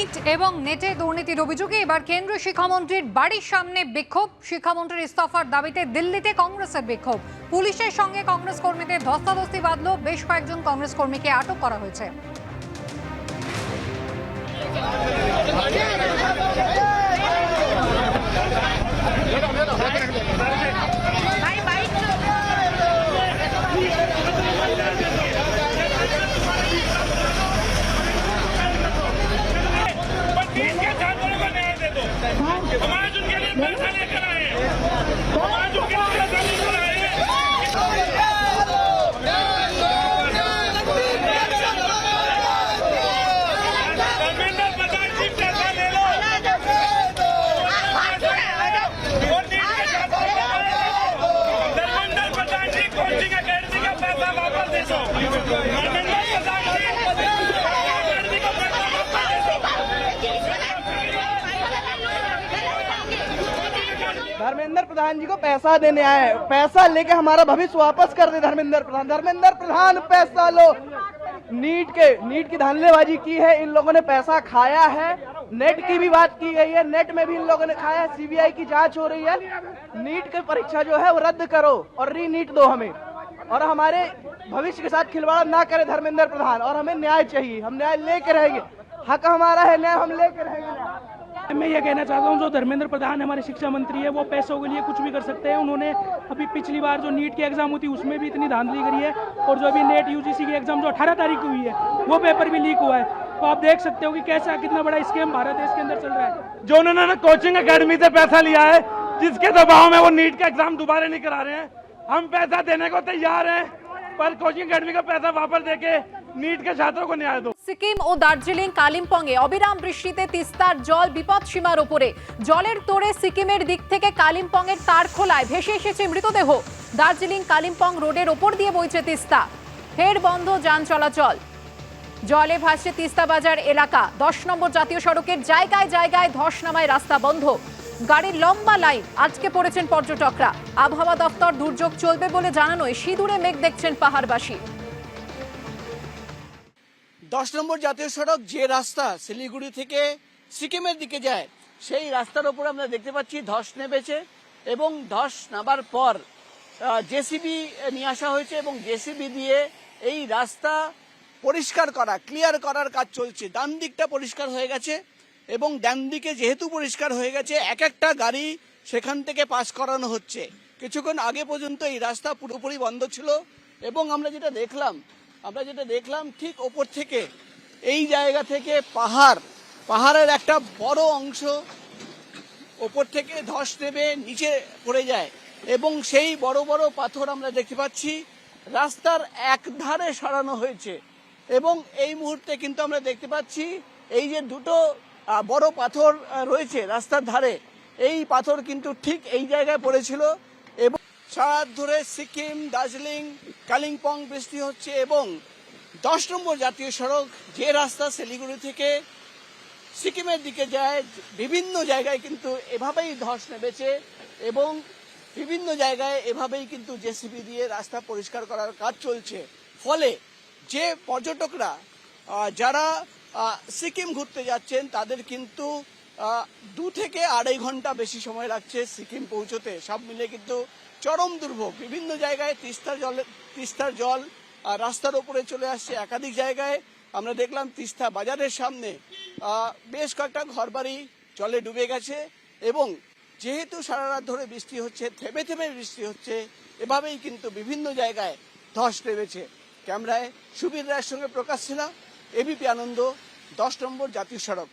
NEET এবং নেটে দুর্নীতির অভিযোগে এবার কেন্দ্রীয় শিক্ষামন্ত্রীর বাড়ির সামনে বিক্ষোভ। শিক্ষামন্ত্রীর ইস্তফার দাবিতে দিল্লিতে কংগ্রেসের বিক্ষোভ। পুলিশের সঙ্গে কংগ্রেস কর্মীদের ধস্তাধস্তি বাঁধল, বেশ কয়েকজন কংগ্রেস কর্মীকে আটক করা হয়েছে। समाज उनके लिए पैसा लेकर आए, समाज उनके लिए पैसा लेकर आए। धर्मेंद्र प्रधान जी पैसा ले लो, धर्मेंद्र प्रधान जी कोचिंग अकेडमी का पैसा वापस दे दो। धर्मेंद्र प्रधान जी अकेडमी का पैसा वापस दे दो। धर्मेंद्र प्रधान जी को पैसा देने आए, पैसा लेके हमारा भविष्य वापस कर दे। धर्मेंद्र प्रधान पैसा लो। नीट की धांधलेबाजी की है, इन लोगों ने पैसा खाया है। नेट की भी बात की गई है, नेट में भी इन लोगों ने खाया है। सीबीआई की जांच हो रही है। नीट की परीक्षा जो है वो रद्द करो और री-नीट दो हमें, और हमारे भविष्य के साथ खिलवाड़ ना करे धर्मेंद्र प्रधान। और हमें न्याय चाहिए, हम न्याय लेके रहेंगे। हक हमारा है, न्याय हम लेके रहेंगे। मैं ये कहना चाहता हूँ, जो धर्मेंद्र प्रधान हमारे शिक्षा मंत्री है, वो पैसों के लिए कुछ भी कर सकते हैं। उन्होंने अभी पिछली बार जो नीट की एग्जाम हुई थी उसमें भी इतनी धांधली करी है, और जो अभी नेट यूजीसी की एग्जाम जो 18 तारीख को हुई है वो पेपर भी लीक हुआ है। तो आप देख सकते हो कि कैसा कितना बड़ा स्कैम भारत देश के अंदर चल रहा है। जो उन्होंने कोचिंग अकेडमी से पैसा लिया है, जिसके दबाव में वो नीट का एग्जाम दोबारा नहीं करा रहे हैं, हम पैसा देने को तैयार हैं, पर कोचिंग अकेडमी का पैसा वापस देके नीट के छात्रों को न्याय दो। সিকিম ও দার্জিলিং কালিম্পংয়ে অবিরাম বৃষ্টিতে তিস্তার জল বিপদসীমার ওপরে। জলের তোড়ে সিকিমের দিক থেকে কালিম্পংয়ের তারখোলায় ভেসে এসেছে মৃতদেহ। দার্জিলিং কালিম্পং রোডের ওপর দিয়ে বইছে তিস্তা, ফের বন্ধ যান চলাচল। জলে ভাসছে তিস্তা বাজার এলাকা। 10 নম্বর জাতীয় সড়কের জায়গায় জায়গায় ধস নামায় রাস্তা বন্ধ, গাড়ির লম্বা লাইন। আজকে পড়েছেন পর্যটকরা। আবহাওয়া দপ্তর দুর্যোগ চলবে বলে জানানোয় সিঁদুরে মেঘ দেখছেন পাহাড়বাসী। 10 নম্বর জাতীয় সড়ক, যে রাস্তা শিলিগুড়ি থেকে সিকিমের দিকে যায়, সেই রাস্তার উপর আমরা দেখতে পাচ্ছি ধস নেমেছে, এবং ধস নামার পর জেসিবি নিয়ে আসা হয়েছে, এবং জেসিবি দিয়ে এই রাস্তা পরিষ্কার করা, ক্লিয়ার করার কাজ চলছে। ডান দিকটা পরিষ্কার হয়ে গেছে, এবং ডান দিকে যেহেতু পরিষ্কার হয়ে গেছে, এক একটা গাড়ি সেখান থেকে পাস করানো হচ্ছে। কিছুক্ষণ আগে পর্যন্ত এই রাস্তা পুরোপুরি বন্ধ ছিল, এবং আমরা যেটা দেখলাম ঠিক ওপর থেকে, এই জায়গা থেকে পাহাড়ের একটা বড় অংশ ওপর থেকে ধস নেমে নিচে পড়ে যায়, এবং সেই বড় বড় পাথর আমরা দেখতে পাচ্ছি রাস্তার এক ধারে সরানো হয়েছে। এবং এই মুহূর্তে কিন্তু আমরা দেখতে পাচ্ছি এই যে দুটো বড় পাথর রয়েছে রাস্তার ধারে, এই পাথর কিন্তু ঠিক এই জায়গায় পড়েছিল। এবং সারা ধরে সিকিম, দার্জিলিং, কালিম্পং বৃষ্টি হচ্ছে, এবং 10 নম্বর জাতীয় সড়ক, যে রাস্তা শিলিগুড়ি থেকে সিকিমের দিকে যায়, বিভিন্ন জায়গায় কিন্তু এভাবেই ধস নেমেছে, এবং বিভিন্ন জায়গায় এভাবেই কিন্তু জেসিবি দিয়ে রাস্তা পরিষ্কার করার কাজ চলছে। ফলে যে পর্যটকরা যারা সিকিম ঘুরতে যাচ্ছেন, তাদের কিন্তু 2 থেকে 2.5 ঘন্টা বেশি সময় লাগছে সিকিম পৌঁছতে। সব মিলে কিন্তু চরম দুর্ভোগ। বিভিন্ন জায়গায় তিস্তার জল রাস্তার উপরে চলে আসছে। একাধিক জায়গায় আমরা দেখলাম তিস্তা বাজারের সামনে বেশ কয়েকটা ঘরবাড়ি জলে ডুবে গেছে, এবং যেহেতু সারা রাত ধরে বৃষ্টি হচ্ছে, থেমে থেমে বৃষ্টি হচ্ছে, এভাবেই কিন্তু বিভিন্ন জায়গায় ধস নেমেছে। ক্যামেরায় সুবীর রায়ের সঙ্গে প্রকাশ ছিল, এবিপি আনন্দ, 10 নম্বর জাতীয় সড়ক।